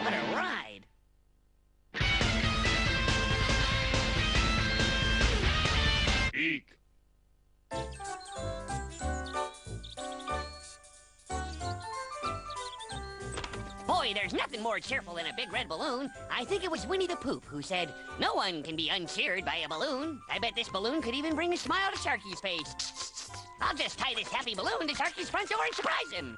What a ride! Eek. Boy, there's nothing more cheerful than a big red balloon. I think it was Winnie the Pooh who said, "No one can be uncheered by a balloon." I bet this balloon could even bring a smile to Sharky's face. I'll just tie this happy balloon to Sharky's front door and surprise him.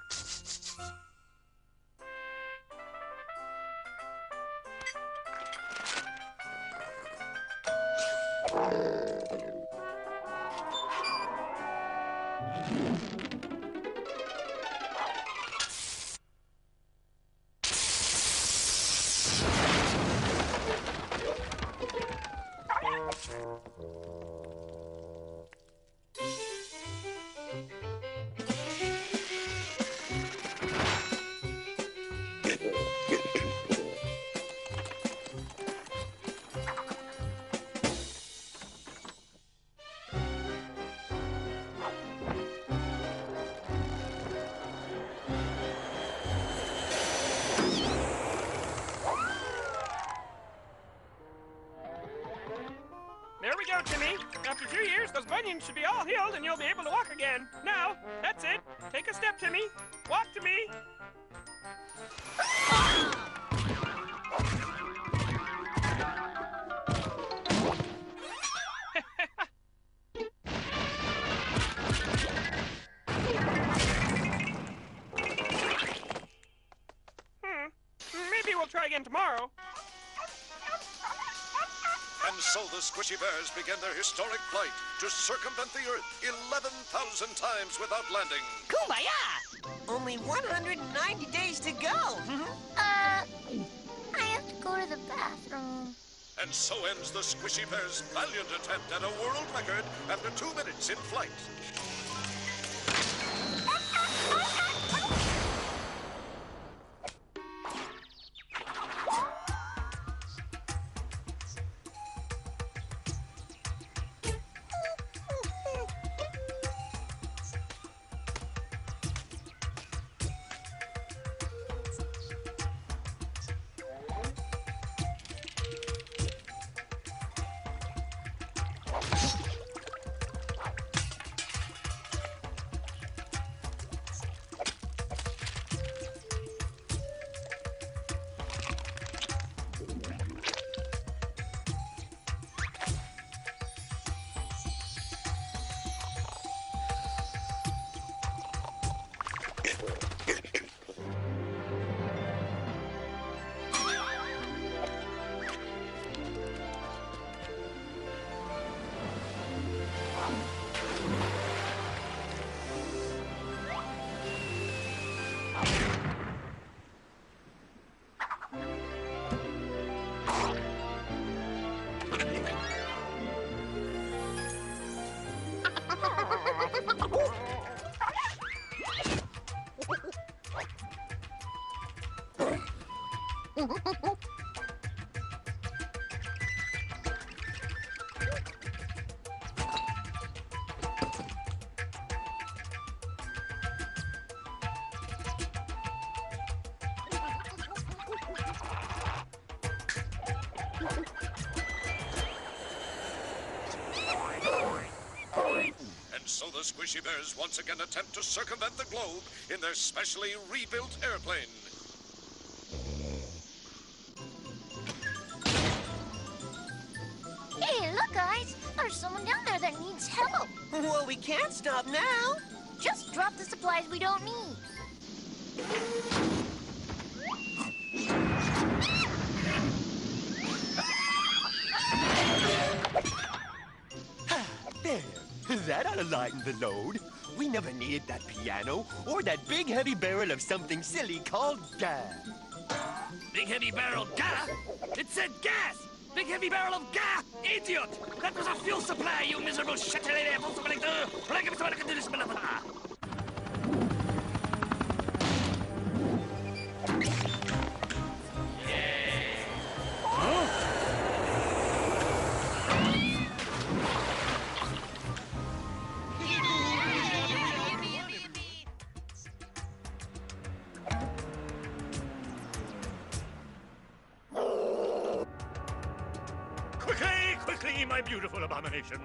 There we go, Timmy. After 2 years, those bunions should be all healed and you'll be able to walk again. Now, that's it. Take a step, Timmy. Walk to me. Maybe we'll try again tomorrow. And so the Squishy Bears begin their historic flight to circumvent the Earth 11,000 times without landing. Kumbaya! Only 190 days to go. I have to go to the bathroom. And so ends the Squishy Bears' valiant attempt at a world record after 2 minutes in flight. And so the Squishy Bears once again attempt to circumvent the globe in their specially rebuilt airplane. Hey, look, guys. There's someone down there that needs help. Well, we can't stop now. Just drop the supplies we don't need. There. That ought to lighten the load. We never needed that piano or that big heavy barrel of something silly called gas. Big heavy barrel gas? It said gas! Big heavy barrel of gas! Idiot! That was a fuel supply, you miserable shit! Quickly, quickly, my beautiful abominations!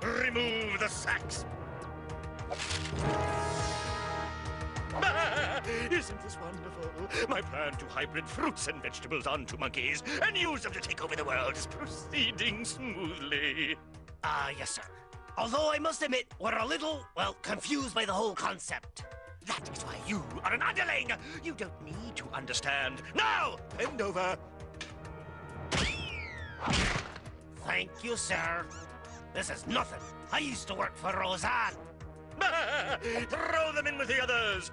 Remove the sacks! Isn't this wonderful? My plan to hybrid fruits and vegetables onto monkeys and use them to take over the world is proceeding smoothly. Yes, sir. Although I must admit, we're a little, well, confused by the whole concept. That is why you are an underling. You don't need to understand. Now, bend over. Thank you, sir. This is nothing. I used to work for Roseanne. Throw them in with the others.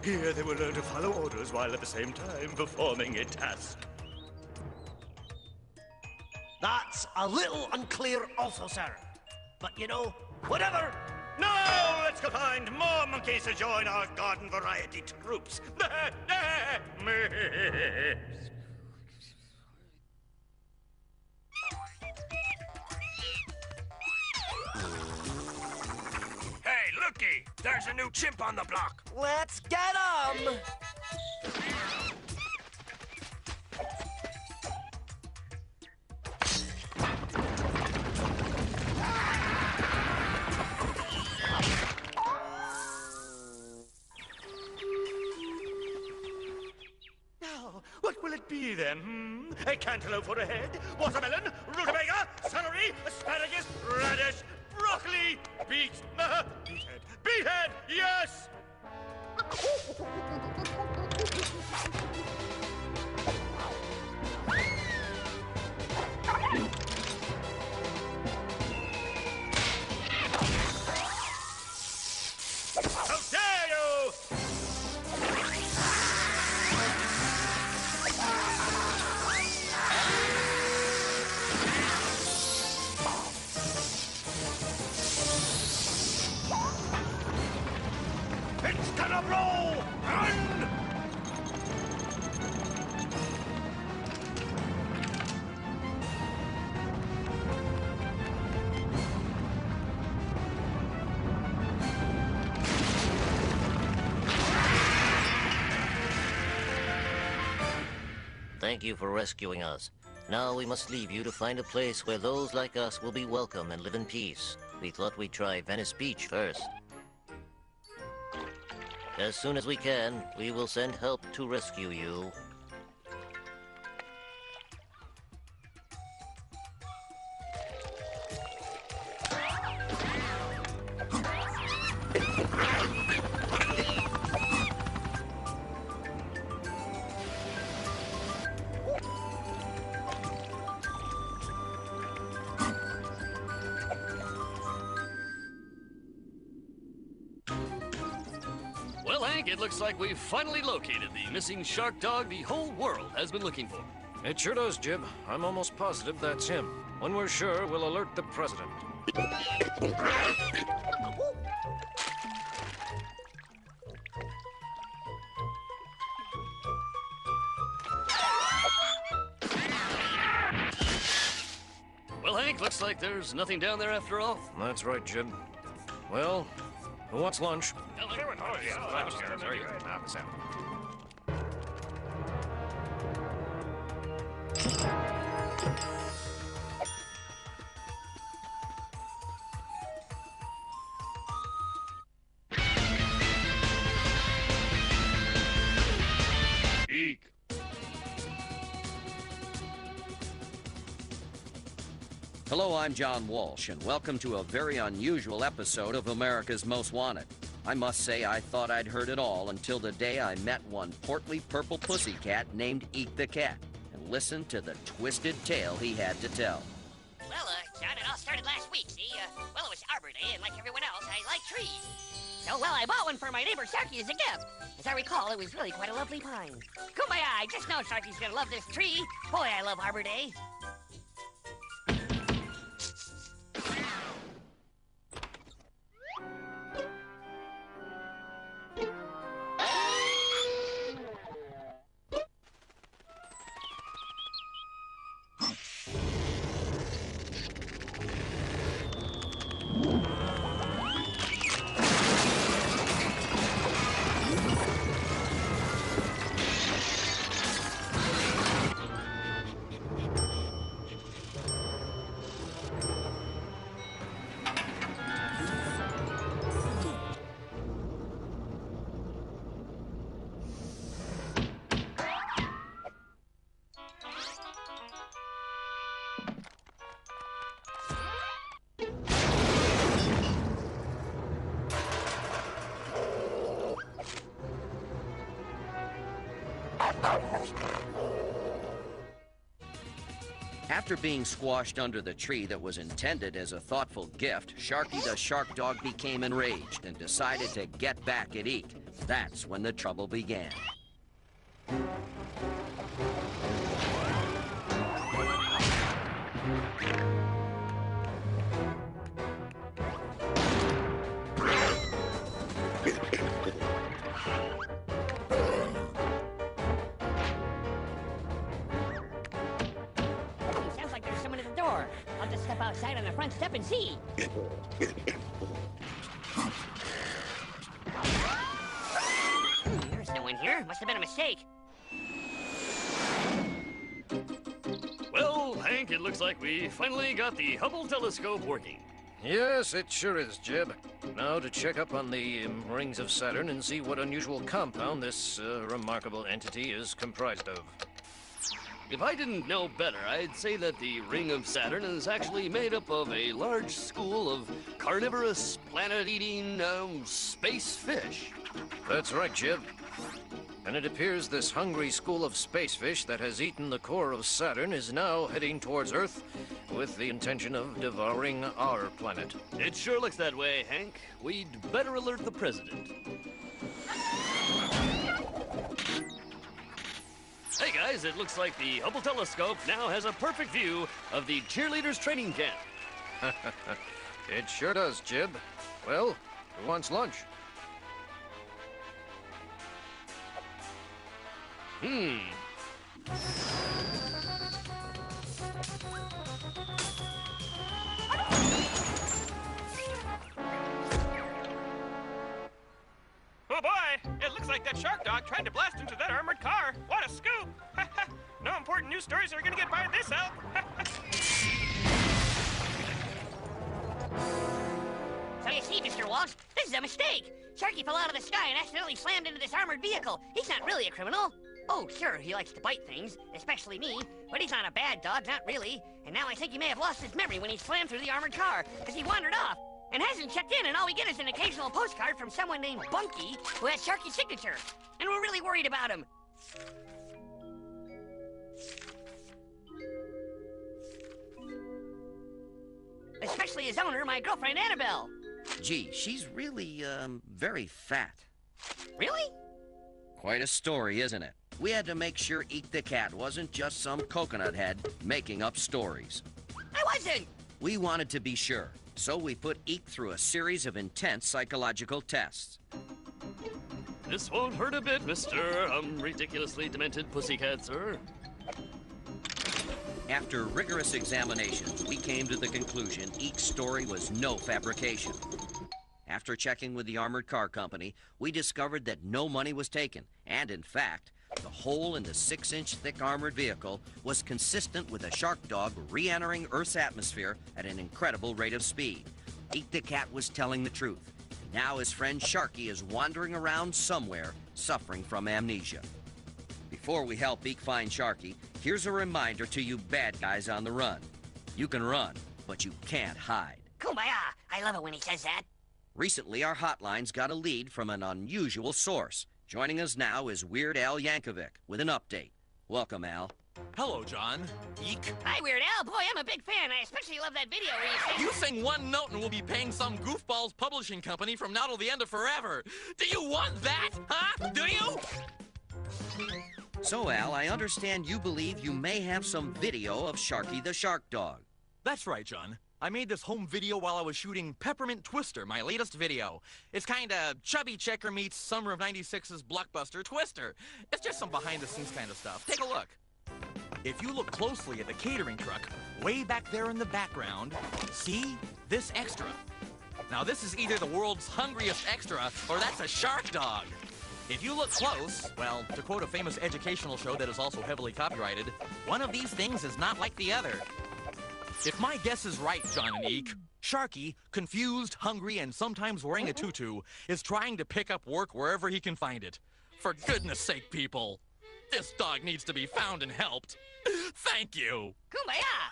Here they will learn to follow orders while at the same time performing a task. That's a little unclear also, sir. But, you know, whatever. Now let's go find more monkeys to join our garden variety troops. Hey, looky! There's a new chimp on the block. Let's get 'em! Now, what will it be then? A cantaloupe for a head, watermelon, rutabaga, celery, asparagus, radish, broccoli, beethead, beethead, yes! How dare you! It's gonna blow! Run! Thank you for rescuing us. Now we must leave you to find a place where those like us will be welcome and live in peace. We thought we'd try Venice Beach first. As soon as we can, we will send help to rescue you. Well, Hank, it looks like we've finally located the missing shark dog the whole world has been looking for. It sure does, Jib. I'm almost positive that's him. When we're sure, we'll alert the president. Well, Hank, looks like there's nothing down there after all. That's right, Jib. Well, who wants lunch? Hello, I'm John Walsh, and welcome to a very unusual episode of America's Most Wanted. I must say I thought I'd heard it all until the day I met one portly purple pussycat named Eek the Cat, and listened to the twisted tale he had to tell. Well, John, it all started last week, see? Well, it was Arbor Day, and like everyone else, I like trees. So, well, I bought one for my neighbor Sharky as a gift. As I recall, it was really quite a lovely pine. Kumbaya, I just know Sharky's gonna love this tree. Boy, I love Arbor Day. After being squashed under the tree that was intended as a thoughtful gift, Sharky the Shark Dog became enraged and decided to get back at Eek. That's when the trouble began. I'll just step outside on the front step and see. There's no one here. Must have been a mistake. Well, Hank, it looks like we finally got the Hubble telescope working. Yes, it sure is, Jib. Now to check up on the rings of Saturn and see what unusual compound this remarkable entity is comprised of. If I didn't know better, I'd say that the ring of Saturn is actually made up of a large school of carnivorous, planet-eating, space fish. That's right, Jib. And it appears this hungry school of space fish that has eaten the core of Saturn is now heading towards Earth with the intention of devouring our planet. It sure looks that way, Hank. We'd better alert the president. Hey guys, it looks like the Hubble telescope now has a perfect view of the cheerleaders' training camp. It sure does, Jib. Well, who wants lunch? Oh boy, it looks like that shark dog tried to blast into that armored car. What a scoop! No important news stories are gonna get by this help. So you see, Mr. Walsh, this is a mistake. Sharky fell out of the sky and accidentally slammed into this armored vehicle. He's not really a criminal. Oh, sure, he likes to bite things, especially me, but he's not a bad dog, not really. And now I think he may have lost his memory when he slammed through the armored car, because he wandered off and hasn't checked in, and all we get is an occasional postcard from someone named Bunky who has Sharky's signature. And we're really worried about him. Especially his owner, my girlfriend Annabelle. Gee, she's really, very fat. Really? Quite a story, isn't it? We had to make sure Eek the Cat wasn't just some coconut head making up stories. I wasn't! We wanted to be sure, so we put Eek through a series of intense psychological tests. This won't hurt a bit, Mr. Ridiculously demented pussycat, sir. After rigorous examinations, we came to the conclusion Eek's story was no fabrication. After checking with the armored car company, we discovered that no money was taken, and in fact, the hole in the 6-inch thick armored vehicle was consistent with a shark dog re-entering Earth's atmosphere at an incredible rate of speed. Eek the Cat was telling the truth. Now his friend Sharky is wandering around somewhere, suffering from amnesia. Before we help Eek find Sharky, here's a reminder to you bad guys on the run. You can run, but you can't hide. Kumbaya! I love it when he says that. Recently, our hotlines got a lead from an unusual source. Joining us now is Weird Al Yankovic with an update. Welcome, Al. Hello, John. Eek. Hi, Weird Al. Boy, I'm a big fan. I especially love that video where You sing one note and we'll be paying some goofball's publishing company from now till the end of forever. Do you want that, huh? Do you? So, Al, I understand you believe you may have some video of Sharky the Shark Dog. That's right, John. I made this home video while I was shooting Peppermint Twister, my latest video. It's kinda Chubby Checker meets Summer of '96's blockbuster Twister. It's just some behind-the-scenes kind of stuff. Take a look. If you look closely at the catering truck, way back there in the background, see this extra. Now this is either the world's hungriest extra, or that's a shark dog. If you look close, well, to quote a famous educational show that is also heavily copyrighted, one of these things is not like the other. If my guess is right, John and Eek, Sharky, confused, hungry, and sometimes wearing a tutu, is trying to pick up work wherever he can find it. For goodness sake, people, this dog needs to be found and helped. Thank you. Kumbaya!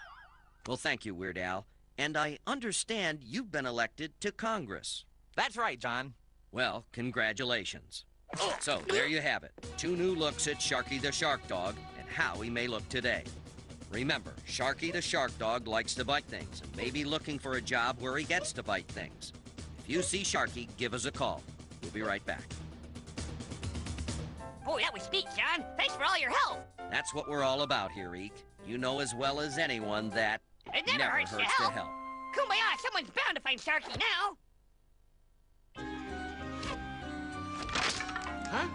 Well, thank you, Weird Al. And I understand you've been elected to Congress. That's right, John. Well, congratulations. So, there you have it. 2 new looks at Sharky the Shark Dog and how he may look today. Remember, Sharky the Shark Dog likes to bite things and may be looking for a job where he gets to bite things. If you see Sharky, give us a call. We'll be right back. Boy, that was neat, John. Thanks for all your help. That's what we're all about here, Eek. You know as well as anyone that it never hurts to help. Kumbaya, someone's bound to find Sharky now. Huh?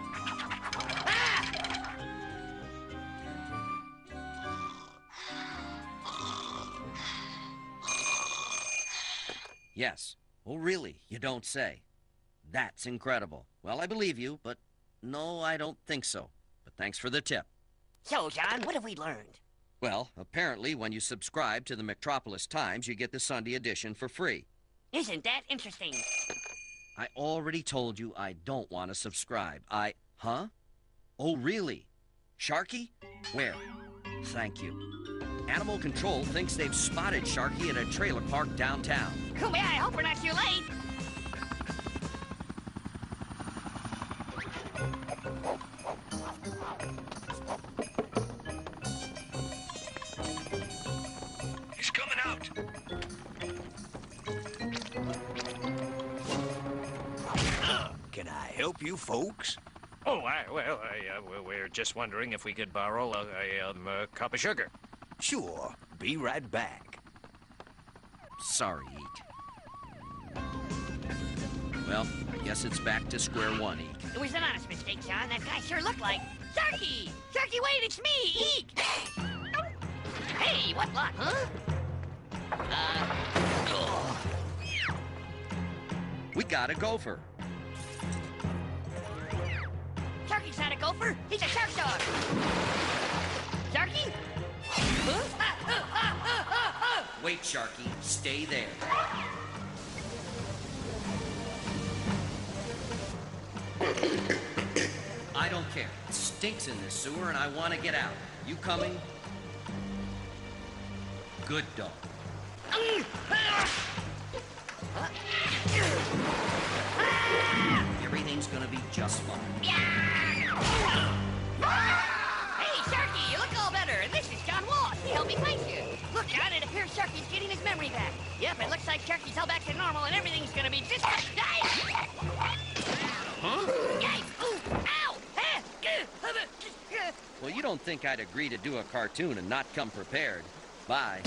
Yes. Oh, really? You don't say. That's incredible. Well, I believe you, but no, I don't think so. But thanks for the tip. So, John, what have we learned? Well, apparently when you subscribe to the Metropolis Times, you get the Sunday edition for free. Isn't that interesting? I already told you I don't want to subscribe. Huh? Oh, really? Sharky? Where? Thank you. Animal Control thinks they've spotted Sharky at a trailer park downtown. Kumbaya, I hope we're not too late. He's coming out. Can I help you folks? Oh, we're just wondering if we could borrow a cup of sugar. Sure. Be right back. Sorry, Eek. Well, I guess it's back to square one, Eek. It was an honest mistake, John. That guy sure looked like Sharky! Sharky, wait, it's me, Eek! Hey, what luck, huh? We got a gopher. Sharky's not a gopher. He's a shark dog. Sharky? Wait, Sharky. Stay there. I don't care. It stinks in this sewer and I want to get out. You coming? Good dog. Everything's gonna be just fine. Hey, Sharky, you look all better. And this is John Wallace. He helped me find you. Look, John, it appears Sharky's getting his memory back. Yep, it looks like Sharky's all back to normal and everything's gonna be just... Huh? Ooh, ow! Well, you don't think I'd agree to do a cartoon and not come prepared. Bye.